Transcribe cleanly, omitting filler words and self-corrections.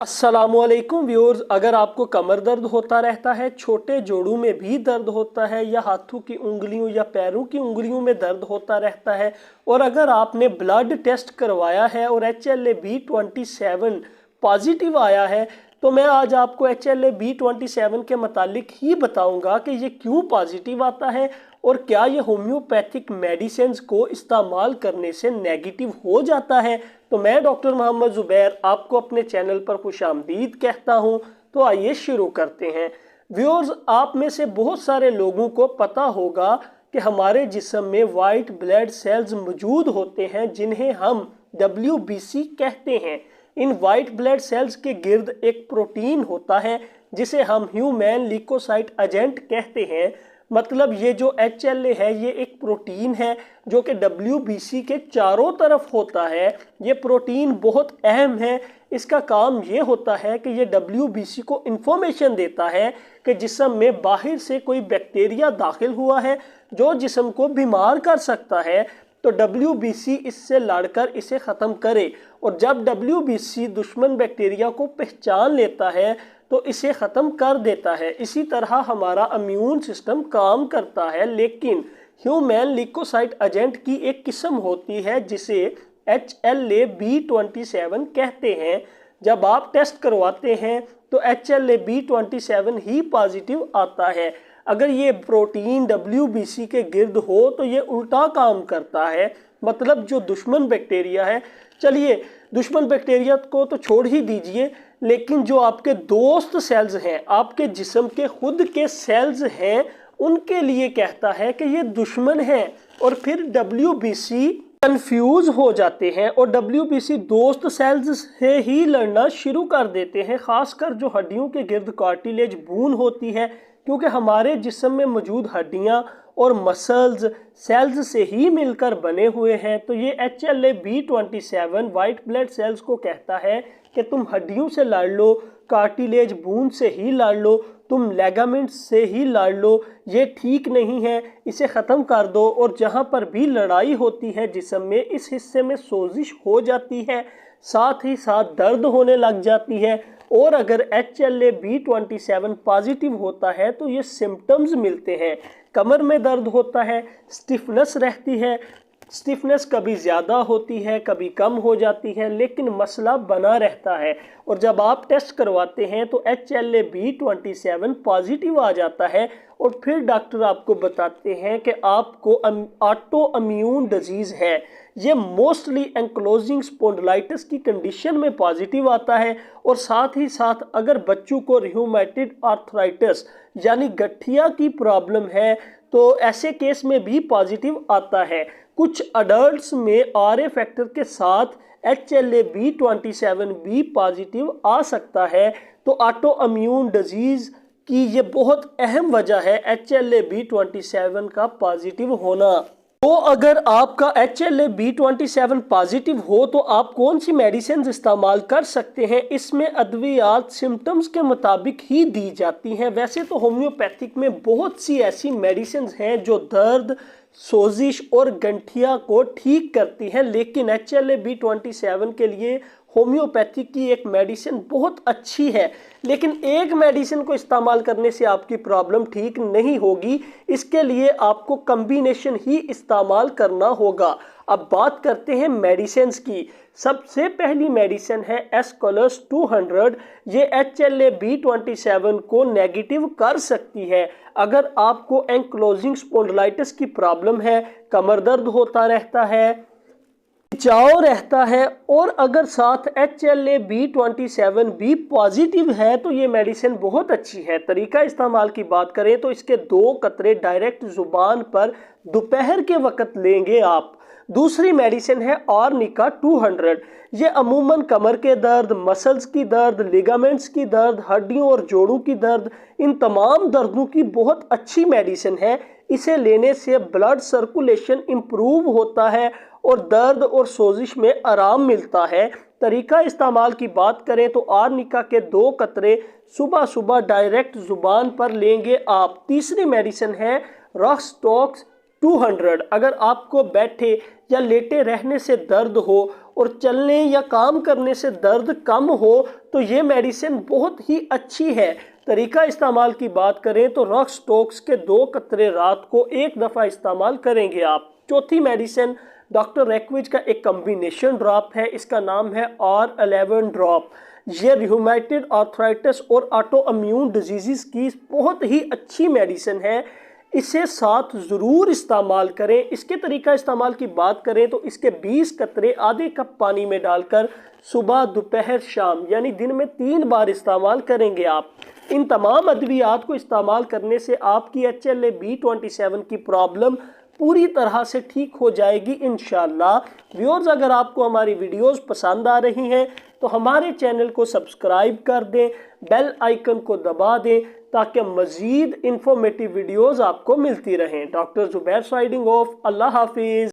अस्सलामुअलैकुम व्यूअर्स। अगर आपको कमर दर्द होता रहता है, छोटे जोड़ों में भी दर्द होता है या हाथों की उंगलियों या पैरों की उंगलियों में दर्द होता रहता है और अगर आपने ब्लड टेस्ट करवाया है और HLA-B27 पॉजिटिव आया है, तो मैं आज आपको HLA-B27 के मुतालिक ही बताऊंगा कि ये क्यों पॉजिटिव आता है और क्या ये होम्योपैथिक मेडिसिन को इस्तेमाल करने से नेगेटिव हो जाता है। तो मैं डॉक्टर मोहम्मद ज़ुबैर आपको अपने चैनल पर खुशामदीद कहता हूं। तो आइए शुरू करते हैं। व्यूअर्स, आप में से बहुत सारे लोगों को पता होगा कि हमारे जिस्म में वाइट ब्लड सेल्स मौजूद होते हैं जिन्हें हम WBC कहते हैं। इन वाइट ब्लड सेल्स के गिर्द एक प्रोटीन होता है जिसे हम ह्यूमन ल्यूकोसाइट एजेंट कहते हैं। मतलब ये जो HLA है ये एक प्रोटीन है जो कि WBC के चारों तरफ होता है। ये प्रोटीन बहुत अहम है। इसका काम ये होता है कि ये WBC को इंफॉर्मेशन देता है कि जिस्म में बाहर से कोई बैक्टीरिया दाखिल हुआ है जो जिस्म को बीमार कर सकता है, तो WBC इससे लड़कर इसे ख़त्म करे। और जब WBC दुश्मन बैक्टीरिया को पहचान लेता है तो इसे ख़त्म कर देता है। इसी तरह हमारा इम्यून सिस्टम काम करता है। लेकिन ह्यूमन ल्यूकोसाइट एजेंट की एक किस्म होती है जिसे HLA-B27 कहते हैं। जब आप टेस्ट करवाते हैं तो HLA-B27 ही पॉजिटिव आता है। अगर ये प्रोटीन WBC के गिर्द हो तो ये उल्टा काम करता है। मतलब जो दुश्मन बैक्टीरिया है, चलिए दुश्मन बैक्टीरिया को तो छोड़ ही दीजिए, लेकिन जो आपके दोस्त सेल्स हैं, आपके जिस्म के खुद के सेल्स हैं, उनके लिए कहता है कि ये दुश्मन है। और फिर WBC कंफ्यूज हो जाते हैं और WBC दोस्त सेल्स से ही लड़ना शुरू कर देते हैं। खासकर जो हड्डियों के गिर्द कार्टिलेज बून होती है, क्योंकि हमारे जिस्म में मौजूद हड्डियां और मसल्स सेल्स से ही मिलकर बने हुए हैं। तो ये HLA-B27 वाइट ब्लड सेल्स को कहता है कि तुम हड्डियों से लड़ लो, कार्टिलेज बून से ही लड़ लो, तुम लेगामेंट्स से ही लड़ लो, ये ठीक नहीं है, इसे ख़त्म कर दो। और जहाँ पर भी लड़ाई होती है जिस्म में, इस हिस्से में सोजिश हो जाती है, साथ ही साथ दर्द होने लग जाती है। और अगर HLA-B27 पॉजिटिव होता है तो ये सिम्टम्स मिलते हैं। कमर में दर्द होता है, स्टिफनेस रहती है, स्टिफनेस कभी ज़्यादा होती है कभी कम हो जाती है, लेकिन मसला बना रहता है। और जब आप टेस्ट करवाते हैं तो HLA-B27 पॉजिटिव आ जाता है और फिर डॉक्टर आपको बताते हैं कि आपको ऑटो इम्यून डिजीज़ है। ये मोस्टली एंक्लोजिंग स्पॉन्डिलाइटिस की कंडीशन में पॉजिटिव आता है। और साथ ही साथ अगर बच्चों को रियूमेटॉइड आर्थराइटिस यानी गठिया की प्रॉब्लम है तो ऐसे केस में भी पॉजिटिव आता है। कुछ अडल्ट्स में RA फैक्टर के साथ HLA-B27 भी पॉजिटिव आ सकता है। तो ऑटो इम्यून डिजीज़ की ये बहुत अहम वजह है HLA-B27 का पॉजिटिव होना। तो अगर आपका HLA-B27 पॉजिटिव हो तो आप कौन सी मेडिसिन इस्तेमाल कर सकते हैं। इसमें अद्वियात सिम्टम्स के मुताबिक ही दी जाती हैं। वैसे तो होम्योपैथिक में बहुत सी ऐसी मेडिसिन हैं जो दर्द, सोजिश और गंठिया को ठीक करती हैं, लेकिन HLA-B27 के लिए होम्योपैथिक की एक मेडिसिन बहुत अच्छी है। लेकिन एक मेडिसिन को इस्तेमाल करने से आपकी प्रॉब्लम ठीक नहीं होगी, इसके लिए आपको कॉम्बिनेशन ही इस्तेमाल करना होगा। अब बात करते हैं मेडिसिन की। सबसे पहली मेडिसिन है एस्कोलस 200। ये HLA-B27 को नेगेटिव कर सकती है। अगर आपको एंक्लोजिंग स्पॉन्डिलाइटिस की प्रॉब्लम है, कमर दर्द होता रहता है, खिंचाव रहता है और अगर साथ HLA-B27 भी पॉजिटिव है तो ये मेडिसिन बहुत अच्छी है। तरीका इस्तेमाल की बात करें तो इसके 2 कतरे डायरेक्ट जुबान पर दोपहर के वक्त लेंगे आप। दूसरी मेडिसिन है आर्निका 200। ये अमूमन कमर के दर्द, मसल्स की दर्द, लिगामेंट्स की दर्द, हड्डियों और जोड़ों की दर्द, इन तमाम दर्दों की बहुत अच्छी मेडिसिन है। इसे लेने से ब्लड सर्कुलेशन इम्प्रूव होता है और दर्द और सोजिश में आराम मिलता है। तरीका इस्तेमाल की बात करें तो आर्निका के 2 कतरे सुबह सुबह डायरेक्ट जुबान पर लेंगे आप। तीसरी मेडिसिन है रॉक्सटॉक्स 200। अगर आपको बैठे या लेटे रहने से दर्द हो और चलने या काम करने से दर्द कम हो तो ये मेडिसिन बहुत ही अच्छी है। तरीका इस्तेमाल की बात करें तो रक्स टॉक्स के 2 कतरे रात को 1 दफ़ा इस्तेमाल करेंगे आप। चौथी मेडिसिन डॉक्टर रेकविज का एक कॉम्बिनेशन ड्रॉप है, इसका नाम है R11 ड्रॉप। ये रियूमेटॉइड आर्थराइटिस और ऑटो इम्यून डिजीज़ की बहुत ही अच्छी मेडिसिन है, इसे साथ ज़रूर इस्तेमाल करें। इसके तरीका इस्तेमाल की बात करें तो इसके 20 कतरे आधे कप पानी में डालकर सुबह दोपहर शाम यानी दिन में 3 बार इस्तेमाल करेंगे आप। इन तमाम अद्वियात को इस्तेमाल करने से आपकी HLA-B27 की प्रॉब्लम पूरी तरह से ठीक हो जाएगी इंशाल्लाह। व्यूअर्स, अगर आपको हमारी वीडियोस पसंद आ रही हैं तो हमारे चैनल को सब्सक्राइब कर दें, बेल आइकन को दबा दें ताकि मज़ीद इंफॉर्मेटिव वीडियोस आपको मिलती रहें। Doctor Zubair signing off. अल्लाह हाफिज़।